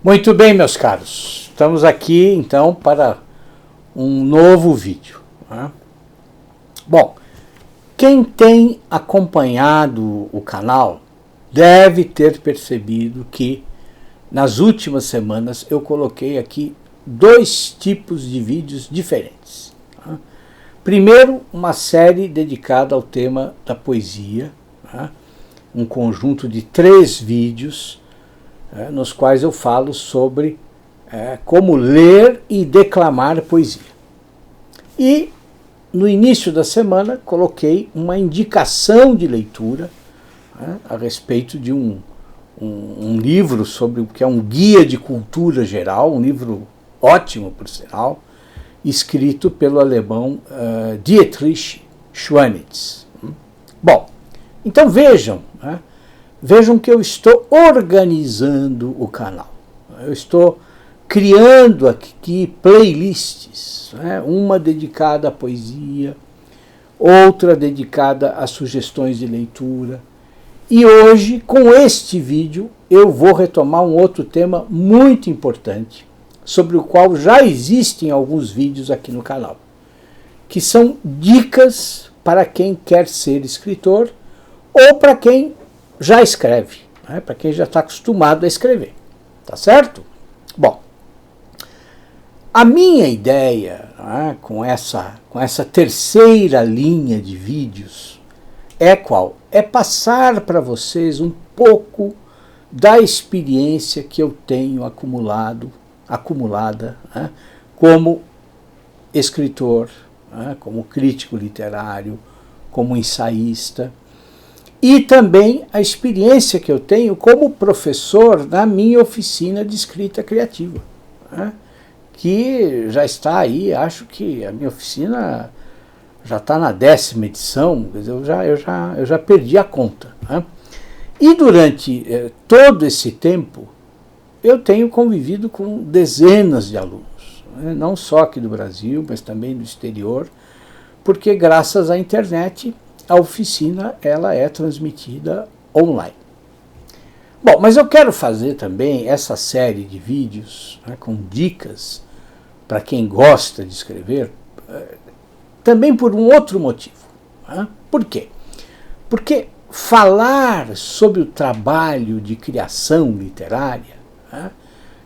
Muito bem, meus caros, estamos aqui então para um novo vídeo. Né? Bom, quem tem acompanhado o canal deve ter percebido que nas últimas semanas eu coloquei aqui dois tipos de vídeos diferentes. Né? Primeiro, uma série dedicada ao tema da poesia, né? Um conjunto de 3 vídeos nos quais eu falo sobre como ler e declamar poesia. E no início da semana coloquei uma indicação de leitura a respeito de um livro sobre o que é um guia de cultura geral, um livro ótimo, por sinal, escrito pelo alemão Dietrich Schwanitz. Bom, então vejam, vejam que eu estou organizando o canal. Eu estou criando aqui playlists, uma dedicada à poesia, outra dedicada a sugestões de leitura. E hoje, com este vídeo, eu vou retomar um outro tema muito importante, sobre o qual já existem alguns vídeos aqui no canal, que são dicas para quem quer ser escritor ou para quem já escreve, para quem já está acostumado a escrever, tá certo? Bom, a minha ideia com essa terceira linha de vídeos é qual? É passar para vocês um pouco da experiência que eu tenho acumulada como escritor, como crítico literário, como ensaísta, e também a experiência que eu tenho como professor na minha oficina de escrita criativa, que já está aí, acho que a minha oficina já está na 10ª edição, quer dizer, eu já perdi a conta. E durante todo esse tempo, eu tenho convivido com dezenas de alunos, não só aqui do Brasil, mas também do exterior, porque graças à internet, a oficina ela é transmitida online. Bom, mas eu quero fazer também essa série de vídeos com dicas para quem gosta de escrever, também por um outro motivo. Por quê? Porque falar sobre o trabalho de criação literária,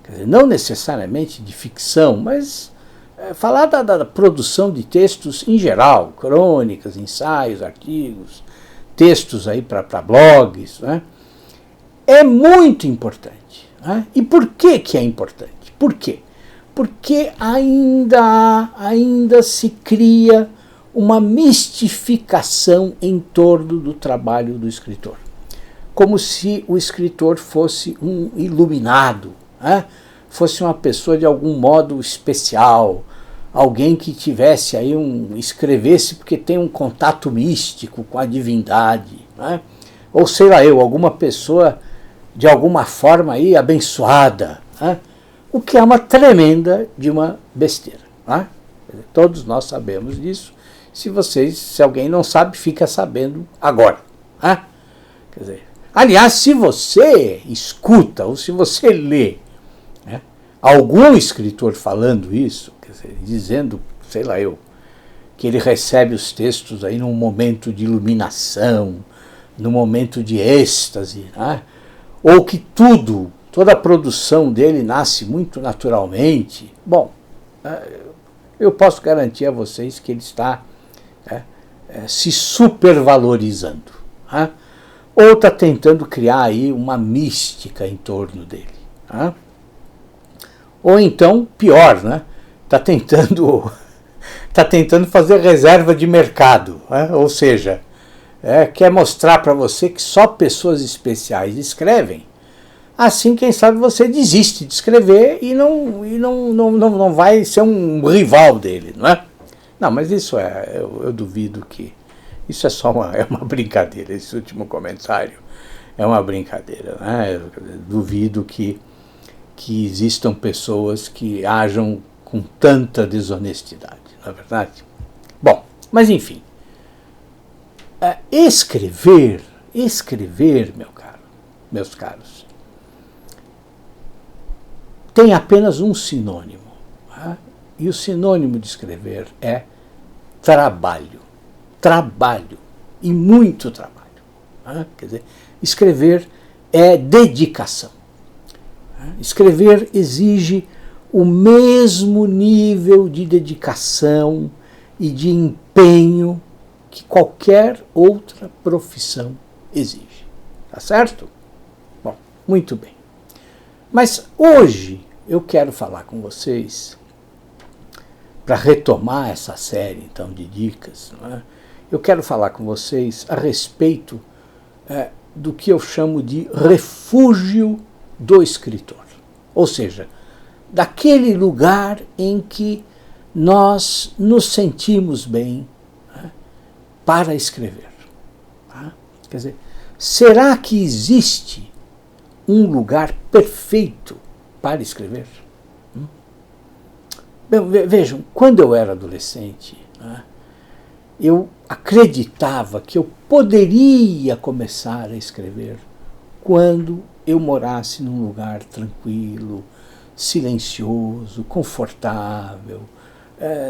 quer dizer, não necessariamente de ficção, mas falar da produção de textos em geral, crônicas, ensaios, artigos, textos aí para blogs, é muito importante. E por que é importante? Por quê? Porque ainda se cria uma mistificação em torno do trabalho do escritor. Como se o escritor fosse um iluminado, fosse uma pessoa de algum modo especial, alguém que tivesse aí escrevesse porque tem um contato místico com a divindade, ou sei lá alguma pessoa de alguma forma aí abençoada, o que é uma tremenda de uma besteira. Todos nós sabemos disso. Se alguém não sabe, fica sabendo agora. Quer dizer, aliás, se você escuta ou se você lê algum escritor falando isso, quer dizer, dizendo, sei lá que ele recebe os textos aí num momento de iluminação, num momento de êxtase, ou que toda a produção dele nasce muito naturalmente, bom, eu posso garantir a vocês que ele está se supervalorizando, ou está tentando criar aí uma mística em torno dele. Ou então, pior, está tentando fazer reserva de mercado, ou seja, quer mostrar para você que só pessoas especiais escrevem. Assim, quem sabe você desiste de escrever e não vai ser um rival dele, não é? Não, mas isso eu duvido que isso é só uma brincadeira. Esse último comentário é uma brincadeira, Eu duvido que existam pessoas que ajam com tanta desonestidade, não é verdade? Bom, mas enfim, escrever, meus caros, tem apenas um sinônimo. Tá? E o sinônimo de escrever é trabalho. Trabalho. E muito trabalho. Tá? Quer dizer, escrever é dedicação. Tá? Escrever exige o mesmo nível de dedicação e de empenho que qualquer outra profissão exige. Tá certo? Bom, muito bem. Mas hoje eu quero falar com vocês, para retomar essa série então de dicas, não é? Eu quero falar com vocês a respeito do que eu chamo de refúgio do escritor. Ou seja, daquele lugar em que nós nos sentimos bem, né, para escrever. Tá? Quer dizer, será que existe um lugar perfeito para escrever? Bem, vejam, quando eu era adolescente, né, eu acreditava que eu poderia começar a escrever quando eu morasse num lugar tranquilo, silencioso, confortável,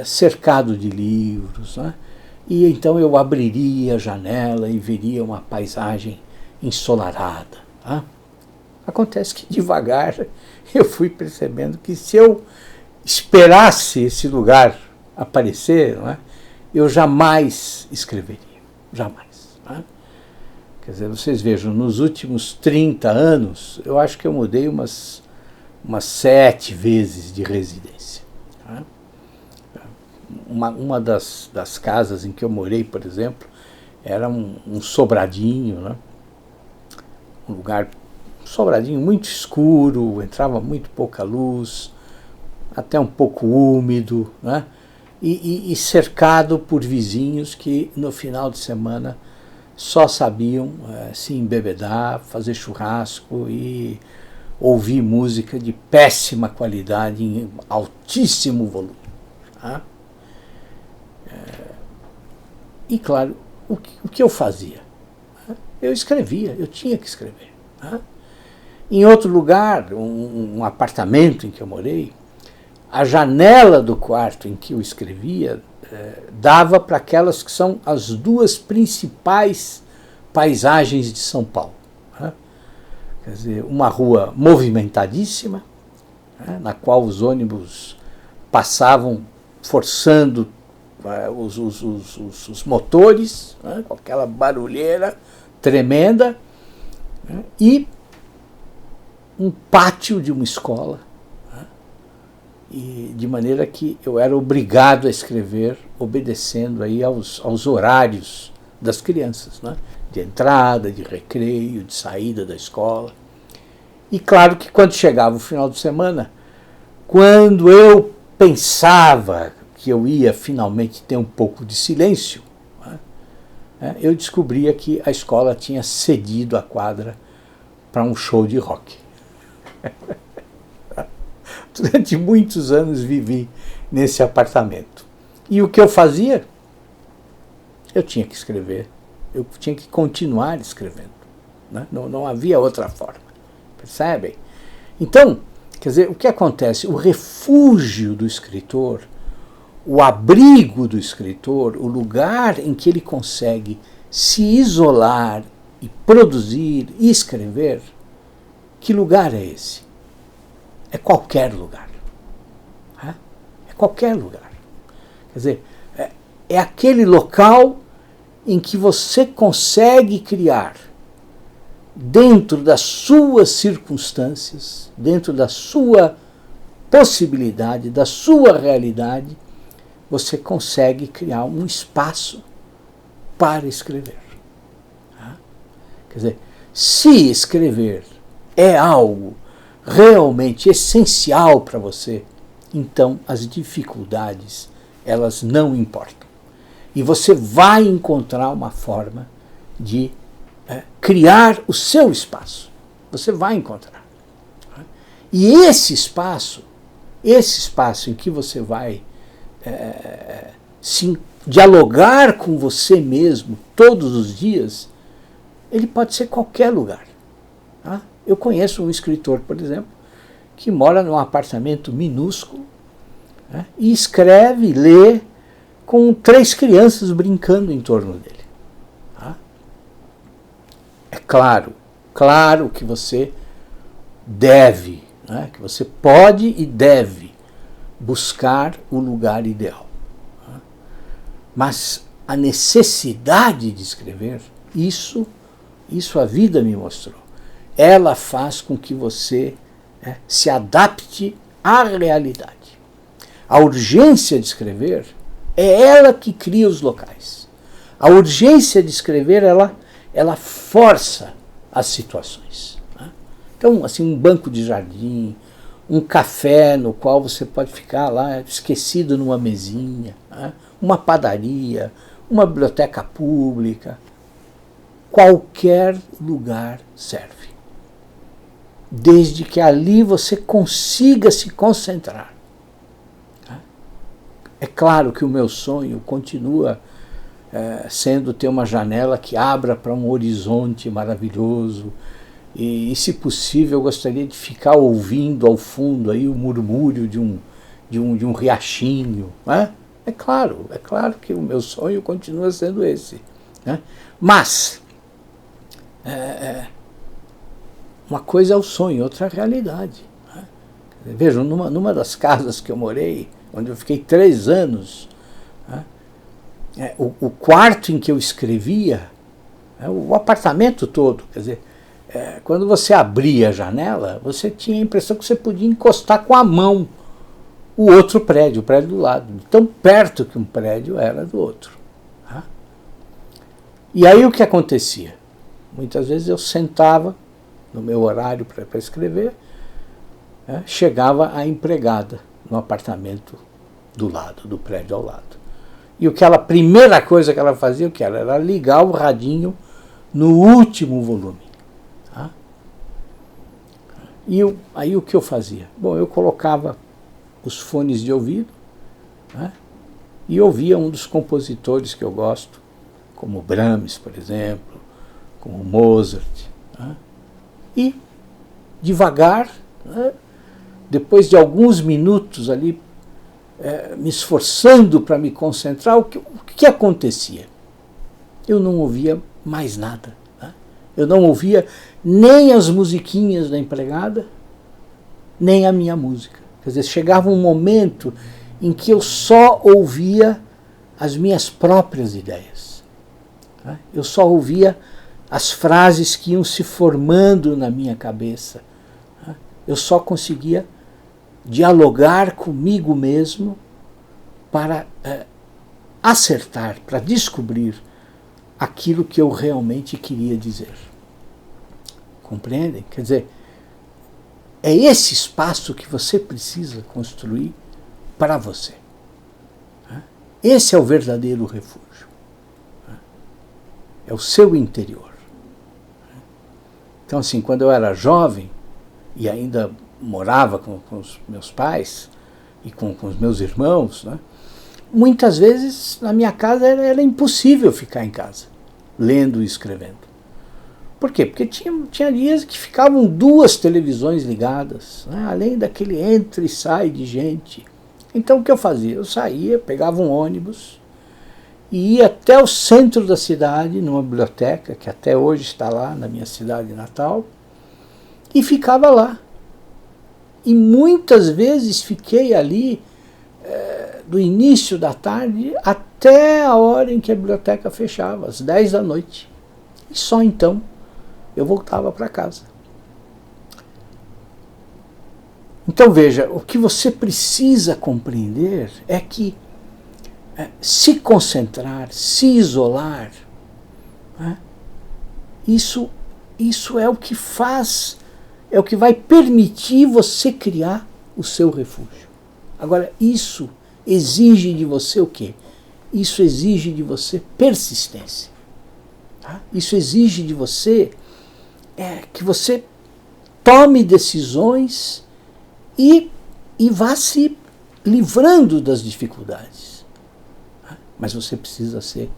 cercado de livros, né? E então eu abriria a janela e veria uma paisagem ensolarada. Tá? Acontece que devagar eu fui percebendo que se eu esperasse esse lugar aparecer, não é, eu jamais escreveria. Jamais. Né? Quer dizer, vocês vejam, nos últimos 30 anos, eu acho que eu mudei umas 7 vezes de residência. Tá? Uma das casas em que eu morei, por exemplo, era um sobradinho, né? Um sobradinho muito escuro, entrava muito pouca luz, até um pouco úmido, né? E cercado por vizinhos que no final de semana só sabiam se embebedar, fazer churrasco e ouvir música de péssima qualidade em altíssimo volume. Tá? E claro, o que eu fazia? Eu escrevia, eu tinha que escrever. Tá? Em outro lugar, um apartamento em que eu morei, a janela do quarto em que eu escrevia dava para aquelas que são as 2 principais paisagens de São Paulo. Né? Quer dizer, uma rua movimentadíssima, né, na qual os ônibus passavam forçando os motores, né, com aquela barulheira tremenda, né, e um pátio de uma escola, né, e de maneira que eu era obrigado a escrever obedecendo aí aos horários das crianças, né, de entrada, de recreio, de saída da escola. E claro que quando chegava o final de semana, quando eu pensava que eu ia finalmente ter um pouco de silêncio, né, eu descobria que a escola tinha cedido a quadra para um show de rock. Durante muitos anos vivi nesse apartamento. E o que eu fazia? Eu tinha que escrever, eu tinha que continuar escrevendo. Né? Não havia outra forma. Percebem? Então, quer dizer, o que acontece? O refúgio do escritor, o abrigo do escritor, o lugar em que ele consegue se isolar e produzir e escrever, que lugar é esse? É qualquer lugar. É qualquer lugar. Quer dizer, é aquele local em que você consegue criar, dentro das suas circunstâncias, dentro da sua possibilidade, da sua realidade, você consegue criar um espaço para escrever. Quer dizer, se escrever é algo realmente essencial para você, então as dificuldades, elas não importam. E você vai encontrar uma forma de criar o seu espaço. Você vai encontrar. E esse espaço em que você vai dialogar com você mesmo todos os dias, ele pode ser qualquer lugar. Tá? Eu conheço um escritor, por exemplo, que mora num apartamento minúsculo, né, e escreve, lê, com 3 crianças brincando em torno dele. Tá? É claro que você deve, né, que você pode e deve buscar o lugar ideal. Tá? Mas a necessidade de escrever, isso a vida me mostrou. Ela faz com que você se adapte à realidade. A urgência de escrever é ela que cria os locais. A urgência de escrever, ela força as situações. Né? Então, assim, um banco de jardim, um café no qual você pode ficar lá esquecido numa mesinha, né? Uma padaria, uma biblioteca pública, qualquer lugar serve. Desde que ali você consiga se concentrar. É claro que o meu sonho continua sendo ter uma janela que abra para um horizonte maravilhoso e, se possível, eu gostaria de ficar ouvindo ao fundo aí o murmúrio de um riachinho. Né? É claro que o meu sonho continua sendo esse. Né? Mas uma coisa é o sonho, outra é a realidade. Né? Vejam, numa das casas que eu morei, onde eu fiquei 3 anos, né, o quarto em que eu escrevia, o apartamento todo, quer dizer, quando você abria a janela, você tinha a impressão que você podia encostar com a mão o outro prédio, o prédio do lado, tão perto que um prédio era do outro. Tá? E aí o que acontecia? Muitas vezes eu sentava no meu horário para escrever, chegava a empregada no apartamento do lado, do prédio ao lado. E a primeira coisa que ela fazia, o que era ligar o radinho no último volume. Tá? E aí o que eu fazia? Bom, eu colocava os fones de ouvido, né, e ouvia um dos compositores que eu gosto, como Brahms, por exemplo, como Mozart. Né, e, devagar, né, depois de alguns minutos ali, me esforçando para me concentrar, o que acontecia? Eu não ouvia mais nada. Né? Eu não ouvia nem as musiquinhas da empregada, nem a minha música. Quer dizer, chegava um momento em que eu só ouvia as minhas próprias ideias. Né? Eu só ouvia as frases que iam se formando na minha cabeça. Né? Eu só conseguia dialogar comigo mesmo para acertar, para descobrir aquilo que eu realmente queria dizer. Compreendem? Quer dizer, é esse espaço que você precisa construir para você. Esse é o verdadeiro refúgio. É o seu interior. Então, assim, quando eu era jovem e ainda morava com os meus pais e com os meus irmãos, né, muitas vezes na minha casa era impossível ficar em casa, lendo e escrevendo. Por quê? Porque tinha dias que ficavam 2 televisões ligadas, né, além daquele entra e sai de gente. Então o que eu fazia? Eu saía, pegava um ônibus e ia até o centro da cidade, numa biblioteca, que até hoje está lá na minha cidade natal, e ficava lá. E muitas vezes fiquei ali do início da tarde até a hora em que a biblioteca fechava, às 10 da noite. E só então eu voltava para casa. Então veja, o que você precisa compreender é que se concentrar, se isolar, né, isso é o que faz, é o que vai permitir você criar o seu refúgio. Agora, isso exige de você o quê? Isso exige de você persistência. Tá? Isso exige de você que você tome decisões e vá se livrando das dificuldades. Tá? Mas você precisa ser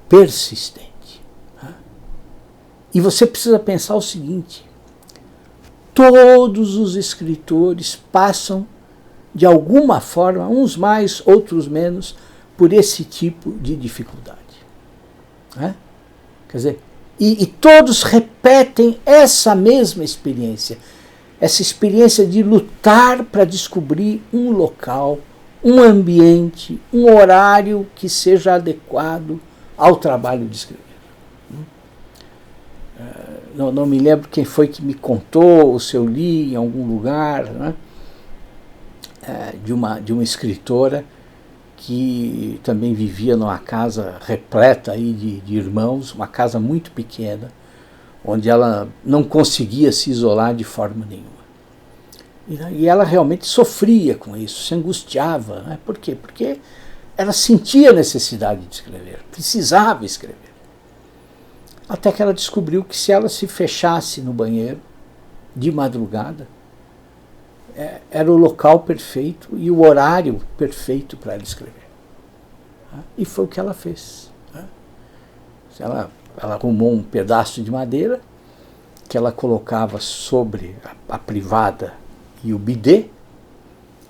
persistente. Tá? E você precisa pensar o seguinte: todos os escritores passam, de alguma forma, uns mais, outros menos, por esse tipo de dificuldade. Né? Quer dizer, e todos repetem essa mesma experiência, essa experiência de lutar para descobrir um local, um ambiente, um horário que seja adequado ao trabalho de escrever. Não me lembro quem foi que me contou, ou se eu li em algum lugar, né? De uma escritora que também vivia numa casa repleta aí de irmãos, uma casa muito pequena, onde ela não conseguia se isolar de forma nenhuma. E ela realmente sofria com isso, se angustiava. Né? Por quê? Porque ela sentia a necessidade de escrever, precisava escrever. Até que ela descobriu que se ela se fechasse no banheiro, de madrugada, era o local perfeito e o horário perfeito para ela escrever. E foi o que ela fez. Ela arrumou um pedaço de madeira que ela colocava sobre a privada e o bidê,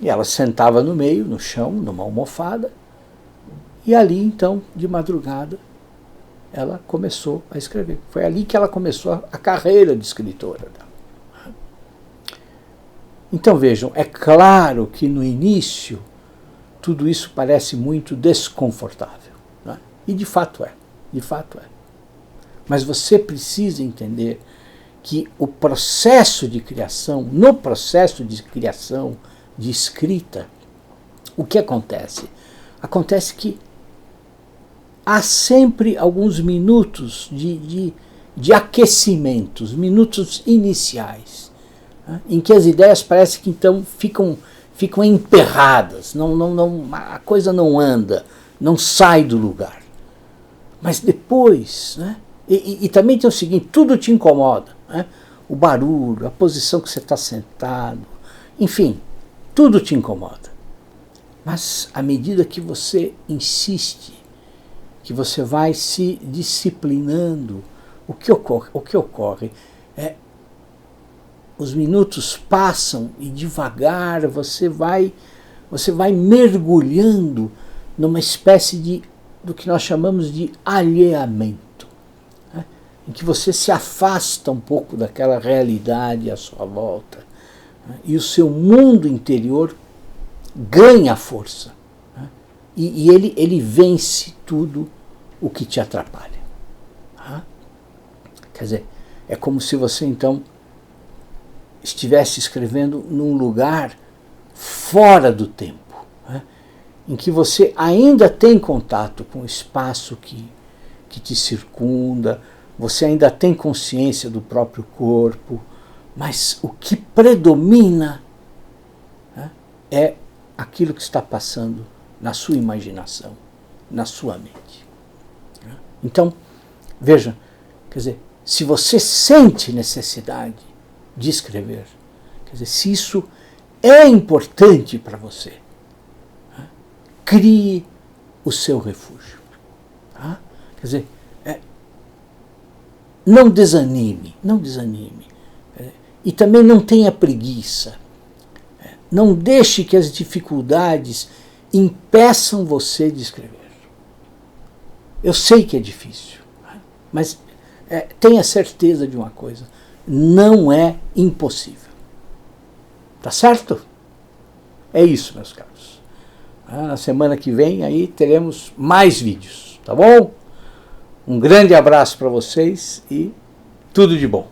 e ela sentava no meio, no chão, numa almofada, e ali, então, de madrugada, ela começou a escrever. Foi ali que ela começou a carreira de escritora dela. Então vejam, é claro que no início tudo isso parece muito desconfortável. Né? E de fato é, de fato é. Mas você precisa entender que o processo de criação, no processo de criação, de escrita, o que acontece? Acontece que há sempre alguns minutos de aquecimentos, minutos iniciais, né, em que as ideias parecem que então ficam emperradas, a coisa não anda, não sai do lugar. Mas depois, né, e também tem o seguinte, tudo te incomoda, né, o barulho, a posição que você está sentado, enfim, tudo te incomoda. Mas à medida que você insiste, que você vai se disciplinando, o que ocorre é os minutos passam e devagar você vai mergulhando numa espécie do que nós chamamos de alheamento, né? Em que você se afasta um pouco daquela realidade à sua volta, né? E o seu mundo interior ganha força, né? E ele vence tudo o que te atrapalha. Tá? Quer dizer, é como se você então estivesse escrevendo num lugar fora do tempo, né? Em que você ainda tem contato com o espaço que te circunda, você ainda tem consciência do próprio corpo, mas o que predomina, né, é aquilo que está passando na sua imaginação, na sua mente. Então, veja, quer dizer, se você sente necessidade de escrever, quer dizer, se isso é importante para você, né, crie o seu refúgio. Tá? Quer dizer, não desanime, não desanime. E também não tenha preguiça. Não deixe que as dificuldades impeçam você de escrever. Eu sei que é difícil, mas tenha certeza de uma coisa, não é impossível. Tá certo? É isso, meus caros. Na semana que vem aí teremos mais vídeos, tá bom? Um grande abraço para vocês e tudo de bom.